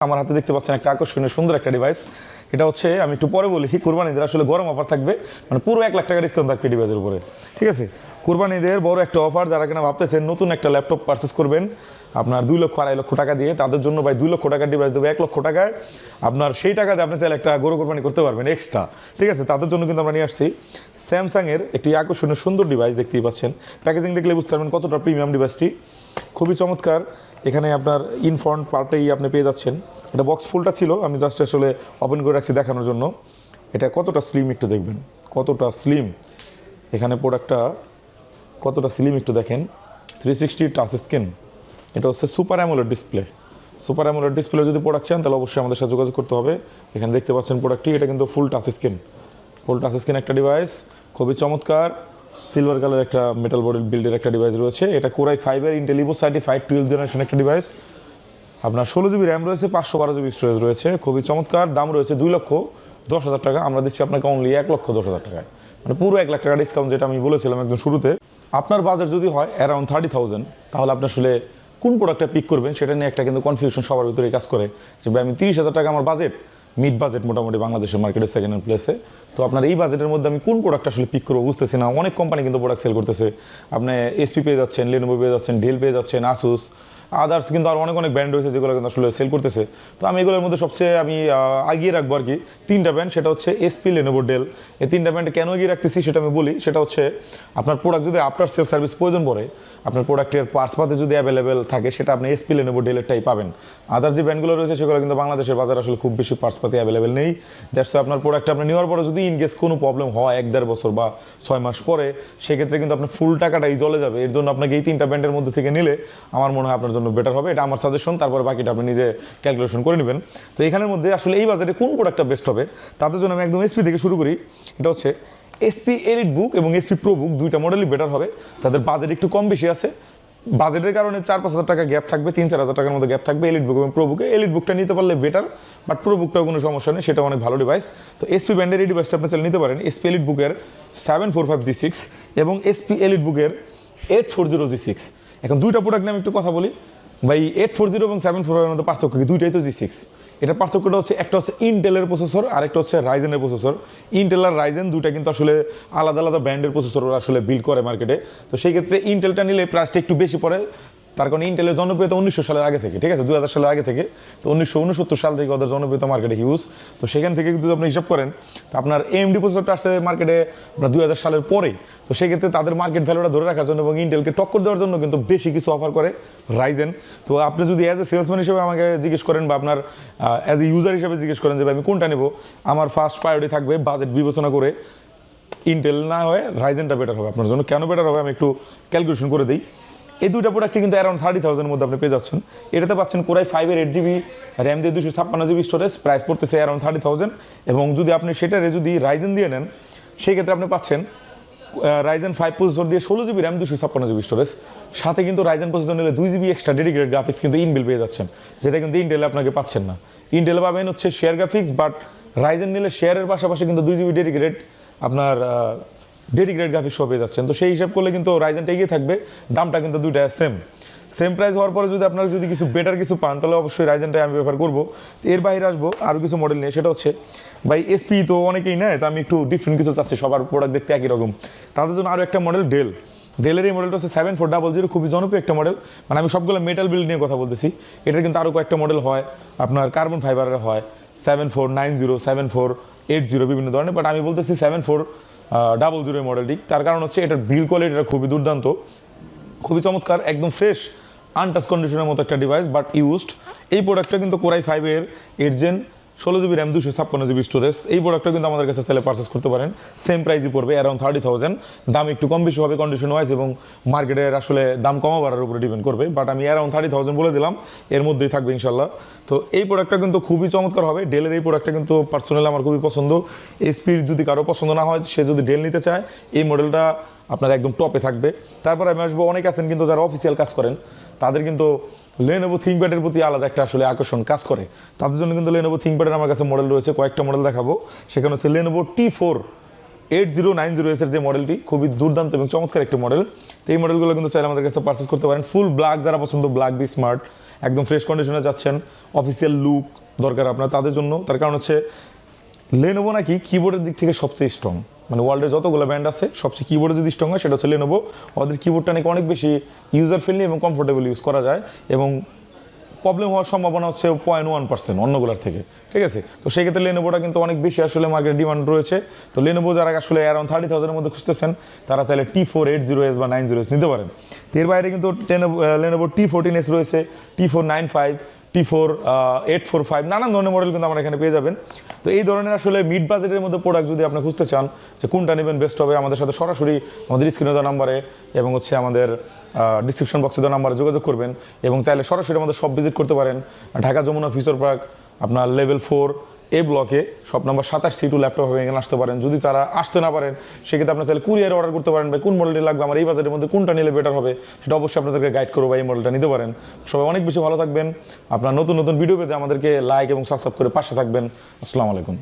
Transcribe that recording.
আমার হাতে দেখতে পাচ্ছেন একটা আকর্ষণীয় সুন্দর একটা ডিভাইস। এটা হচ্ছে আমি একটু পরে বলি, কুরবানিদের আসলে গরম অফার থাকবে, মানে পুরো 1 লাখ টাকা ডিসকাউন্ট থাকবে ডিভাইসের উপরে। ঠিক আছে, কুরবানিদের বড় একটা অফার। যারা কিনা ভাবতেছেন নতুন একটা ল্যাপটপ পারচেস করবেন আপনার 2 লক্ষ 2.5 লক্ষ টাকা দিয়ে, তাদের জন্য ভাই 2 লক্ষ টাকার ডিভাইস দেবো 1 লক্ষ টাকায়। আপনার সেই টাকাতে আপনি চাইলে একটা গরু কোরবানি করতে পারবেন এক্সট্রা। ঠিক আছে, তাদের জন্য কিন্তু আমরা নিয়ে আসছি স্যামসাংয়ের একটি আকর্ষণীয় সুন্দর ডিভাইস। দেখতেই পাচ্ছেন, প্যাকেজিং দেখলে বুঝতে পারবেন কতটা প্রিমিয়াম ডিভাইসটি, খুবই চমৎকার। এখানে আপনার ইনফ্রন্ট পার্টেই আপনি পেয়ে যাচ্ছেন। এটা বক্স ফুলটা ছিল, আমি জাস্ট আসলে ওপেন করে রাখছি দেখানোর জন্য। এটা কতটা স্লিম একটু দেখবেন, কতটা স্লিম। এখানে প্রোডাক্টটা কতটা স্লিম একটু দেখেন। 360 টাচ স্ক্রিন। এটা হচ্ছে super AMOLED display. Super AMOLED display যদি প্রোডাক্ট চান তাহলে অবশ্যই আমাদের সাথে যোগাযোগ করতে হবে। এখানে দেখতে পাচ্ছেন প্রোডাক্টটি, এটা কিন্তু full touch screen. Full touch screen একটা ডিভাইস, খুবই চমৎকার। সিলভার কালার একটা মেটাল বডি বিল্ডের একটা ডিভাইস রয়েছে। এটা কোরাই 5-এর Intel Evo certified 12th generation একটা ডিভাইস। আপনার 16 জিবি র্যাম রয়েছে, 512 জিবি স্টোরেজ রয়েছে, খুবই চমৎকার। দাম রয়েছে 2,10,000 টাকা। আমরা দিচ্ছি আপনাকে অনলি 1,10,000 টাকায়, মানে পুরো 1 লাখ টাকা ডিসকাউন্ট, যেটা আমি বলেছিলাম একদম শুরুতে। আপনার বাজেট যদি হয় অ্যারাউন্ড 30,000, তাহলে আপনি আসলে কোন প্রোডাক্টটা পিক করবেন সেটা নিয়ে একটা কিন্তু কনফিউশন সবার ভিতরে কাজ করে, যে ভাই আমি 30,000 টাকা আমার বাজেট, মিড বাজেট মোটামুটি বাংলাদেশের মার্কেটে সেকেন্ড হ্যান্ড প্লেসে। তো আপনার এই বাজেটের মধ্যে আমি কোন প্রোডাক্ট আসলে পিক করবো বুঝতেছি না। অনেক কোম্পানি কিন্তু প্রোডাক্ট সেল করতেছে। আপনি এসপি পেয়ে যাচ্ছেন, লেনোভো পেয়ে যাচ্ছেন, ডেল পেয়ে যাচ্ছেন, আসুস, আদার্স কিন্তু আর অনেক ব্র্যান্ড রয়েছে যেগুলো কিন্তু আসলে সেল করতেছে। তো আমি এগুলোর মধ্যে সবচেয়ে আমি এগিয়ে রাখবো আর কি 3টা ব্র্যান্ড, সেটা হচ্ছে এসপি, লেনোভো, ডেল। এই 3টা ব্র্যান্ড কেন এগিয়ে রাখতেছি সেটা আমি বলি। সেটা হচ্ছে আপনার প্রোডাক্ট যদি আফটার সেল সার্ভিস প্রয়োজন পড়ে, আপনার প্রোডাক্টের পার্টস পাতে যদি অ্যাভেলেবেল থাকে, সেটা আপনি এসপি, লেনোভো, ডেলেরটাই পাবেন। আদার্স যে ব্র্যান্ডগুলো রয়েছে সেগুলো কিন্তু বাংলাদেশের বাজারে আসলে খুব বেশি পার্টস পাতি অ্যাভেলেবেল নেই। দ্যাটস আপনার প্রোডাক্ট আপনি নেওয়ার পরে যদি ইনকেস কোনো প্রবলেম হয় 1-1.5 বছর বা 6 মাস পরে, সেক্ষেত্রে কিন্তু আপনার ফুল টাকাটাই চলে যাবে। এর জন্য আপনাকে এই 3টা ব্র্যান্ডের মধ্যে থেকে নিলে আমার মনে হয় আপনার জন্য বেটার হবে। এটা আমার সাজেশন, তারপরে বাকিটা আপনি নিজে ক্যালকুলেশন করে নেবেন। তো এখানের মধ্যে আসলে এই বাজারে কোন প্রোডাক্টটা বেস্ট হবে তাদের জন্য আমি একদম এসপি থেকে শুরু করি। এটা হচ্ছে এসপি এলিট বুক এবং এসপি প্রো বুক, 2টা মডেলই বেটার হবে। যাদের বাজেট একটু কম বেশি আছে, বাজেটের কারণে 4-5 হাজার টাকা গ্যাপ থাকবে, 3-4 হাজার টাকার মধ্যে গ্যাপ থাকবে এলিট বুক এবং প্রো বুকে। এলিট বুকটা নিতে পারলে বেটার, বাট প্রো বুকটাও কোনো সমস্যা নেই, সেটা অনেক ভালো ডিভাইস। তো এসপি ব্র্যান্ডের এই ডিভাইসটা আপনি চাইলে নিতে পারেন। এসপি এলিট বুকের 745G6 এবং এসপি এলিট বুকের 840G6। এখন 2টা প্রোডাক্ট নিয়ে আমি একটু কথা বলি। ভাই 840 এবং 745 এর মধ্যে পার্থক্য কি? 2টাই তো G6। এটা পার্থক্যটা হচ্ছে একটা হচ্ছে ইন্টেলের প্রসেসর আর একটা হচ্ছে রাইজেনের প্রসেসর। ইন্টেল আর রাইজেন 2টা কিন্তু আসলে আলাদা আলাদা ব্র্যান্ডের প্রসেসর আসলে বিল্ড করে মার্কেটে। তো সেই ক্ষেত্রে ইন্টেলটা নিলে প্রাইসটা একটু বেশি পড়ে, তার কারণে ইন্টেলের জনপ্রিয়তা 1900 সালের আগে থেকে, ঠিক আছে, 2000 সালের আগে থেকে। তো 1969 সাল থেকে ওদের জনপ্রিয়তা মার্কেটে হিউজ। তো সেখান থেকে কিন্তু আপনি হিসাব করেন, তো আপনার এএমডি প্রসেসরটা আসছে মার্কেটে আপনার 2000 সালের পরে। তো সেই ক্ষেত্রে তাদের মার্কেট ভ্যালুটা ধরে রাখার জন্য এবং ইন্টেলকে টক্কর দেওয়ার জন্য কিন্তু বেশি কিছু অফার করে রাইজেন। তো আপনি যদি অ্যাজ এ সেলসম্যান হিসেবে আমাকে জিজ্ঞেস করেন বা আপনার অ্যাজ এ ইউজার হিসেবে জিজ্ঞেস করেন যে আমি কোনটা নেব, আমার ফার্স্ট প্রায়োরিটি থাকবে বাজেট বিবেচনা করে ইন্টেল না হয়ে রাইজেনটা বেটার হবে আপনার জন্য। কেন বেটার হবে আমি একটু ক্যালকুলেশন করে দিই। এই 2টা প্রোডাক্টে কিন্তু অ্যারাউন্ড 30,000 এর মধ্যে আপনি পেয়ে যাচ্ছেন। এটাতে পাচ্ছেন কোরাই 5-এর 8GB র্যাম দিয়ে 256GB স্টোরেজ, প্রাইস পড়তেছে অ্যারাউন্ড 30,000। এবং যদি আপনি সেটারে যদি রাইজেন দিয়ে নেন, সেই ক্ষেত্রে আপনি পাচ্ছেন রাইজেন 5 প্রসেসর দিয়ে 16GB র্যাম 256GB স্টোরেজ, সাথে কিন্তু রাইজেন প্রসেসর নিলে 2GB এক্সট্রা ডেডিকেটেড গ্রাফিক্স কিন্তু ইনবিল্ট পেয়ে যাচ্ছেন, যেটা কিন্তু ইন্টেলে আপনাকে পাচ্ছেন না। ইন্টেলে পাবেন হচ্ছে শেয়ার গ্রাফিক্স, বাট রাইজেন নিলে শেয়ারের পাশাপাশি কিন্তু 2GB ডেডিকেটেড আপনার ডেডিকেটেড গ্রাফিক্স সহ পেয়ে যাচ্ছেন। তো সেই হিসাব করলে কিন্তু রাইজেনটা এগিয়ে থাকবে। দামটা কিন্তু 2টা সেম প্রাইস হওয়ার পরে যদি আপনারা যদি কিছু বেটার কিছু পান, তাহলে অবশ্যই রাইজেনটাই আমি প্রেফার করবো। তো এর বাইরে আসবো আরও কিছু মডেল নিয়ে, সেটা হচ্ছে ভাই এসপি তো অনেকেই নেয়, তো আমি একটু ডিফারেন্ট কিছু চাচ্ছি, সবার প্রোডাক্ট দেখতে একই রকম। তাদের জন্য আরও একটা মডেল ডেলের এই মডেলটা হচ্ছে 7400, খুবই জনপ্রিয় একটা মডেল। মানে আমি সবগুলো মেটাল বিল্ড নিয়ে কথা বলতেছি। এটার কিন্তু আরও কয়েকটা মডেল হয়, আপনার কার্বন ফাইবারের হয় 7490, 7480 বিভিন্ন ধরনের, বাট আমি বলতেছি 7400 মডেলটি। তার কারণ হচ্ছে এটার বিল্ড কোয়ালিটিটা খুবই দুর্দান্ত, খুবই চমৎকার, একদম ফ্রেশ আনটাচ কন্ডিশনের মতো একটা ডিভাইস, বাট ইউজড। এই প্রোডাক্টটা কিন্তু কোরাই 5-এর 8 gen 16GB RAM 256GB storage. এই প্রোডাক্টটা কিন্তু আমাদের কাছে সেলে পারচেস করতে পারেন। সেম প্রাইসই পড়বে অ্যারাউন্ড 30,000। দাম একটু কম বেশি হবে কন্ডিশন ওয়াইজ এবং মার্কেটের আসলে দাম কমা বাড়ার উপরে ডিপেন্ড করবে, বাট আমি অ্যারাউন্ড 30,000 বলে দিলাম, এর মধ্যেই থাকবে ইনশাল্লাহ। তো এই প্রোডাক্টটা কিন্তু খুবই চমৎকার হবে। ডেলের এই প্রোডাক্টটা কিন্তু পার্সোনালি আমার খুবই পছন্দ। এসপির যদি কারো পছন্দ না হয়, সে যদি ডেল নিতে চায়, এই মডেলটা আপনার একদম টপে থাকবে। তারপর আমি আসবো, অনেক আছেন কিন্তু যারা অফিসিয়াল কাজ করেন, তাদের কিন্তু লেনোভো থিংকপ্যাডের প্রতি আলাদা একটা আসলে আকর্ষণ কাজ করে। তাদের জন্য কিন্তু লেনোভো থিংকপ্যাডের আমার কাছে মডেল রয়েছে, কয়েকটা মডেল দেখাবো। সেখানে হচ্ছে লেনোভো T4 8090S এর যে মডেলটি খুবই দুর্দান্ত এবং চমৎকার একটি মডেল। তো এই মডেলগুলো কিন্তু চাইলে আমাদের কাছে পারচেস করতে পারেন। ফুল ব্ল্যাক যারা পছন্দ, ব্ল্যাক বি স্মার্ট, একদম ফ্রেশ কন্ডিশনে যাচ্ছেন, অফিসিয়াল লুক দরকার আপনার তাদের জন্য। তার কারণ হচ্ছে লেনোভো নাকি কিবোর্ডের দিক থেকে সবচেয়ে স্ট্রং, মানে ওয়ার্ল্ডের যতগুলো ব্র্যান্ড আছে সবচেয়ে কিবোর্ডে যদি স্ট্রং হয় সেটা হচ্ছে লেনোভো। ওদের কিবোর্ডটা নাকি অনেক বেশি ইউজার ফ্রেন্ডলি এবং কমফোর্টেবল ইউজ করা যায়, এবং প্রবলেম হওয়ার সম্ভাবনা হচ্ছে 0.1% অন্যগুলোর থেকে, ঠিক আছে। তো সেক্ষেত্রে লেনোভোটা কিন্তু অনেক বেশি আসলে মার্কেট ডিমান্ড রয়েছে। তো লেনোভো যারা আসলে অ্যারাউন্ড 30,000-এর মধ্যে খুঁজতেছেন তারা চাইলে T480S বা 90S নিতে পারেন। তো এর বাইরে কিন্তু লেনোভো T14S রয়েছে, T495, T4845, নানান ধরনের মডেল কিন্তু আমরা এখানে পেয়ে যাবেন। তো এই ধরনের আসলে মিড বাজেটের মধ্যে প্রোডাক্ট যদি আপনি খুঁজতে চান যে কোনটা নেবেন বেস্ট হবে, আমাদের সাথে সরাসরি আমাদের স্ক্রিনে দেওয়া নাম্বারে এবং হচ্ছে আমাদের ডিসক্রিপশন বক্সে দেওয়া নাম্বারে যোগাযোগ করবেন, এবং চাইলে সরাসরি আমাদের শপ ভিজিট করতে পারেন। ঢাকা যমুনা ফিউচার পার্ক আপনার লেভেল 4A ব্লকে শপ নাম্বার 27C2 ল্যাপটপ হবে, এখানে আসতে পারেন। যদি তারা আসতে না পারেন সেক্ষেত্রে আপনার চাইলে কুরিয়ারে অর্ডার করতে পারেন, বা কোন মডেলটি লাগবে, আমার এই বাজেটের মধ্যে কোনটা নিলে বেটার হবে সেটা অবশ্যই আপনাদেরকে গাইড করবো, বা এই মডেলটা নিতে পারেন। সবাই অনেক বেশি ভালো থাকবেন। আপনার নতুন নতুন ভিডিও পেতে আমাদেরকে লাইক এবং সাবস্ক্রাইব করে পাশে থাকবেন। আসসালামু আলাইকুম।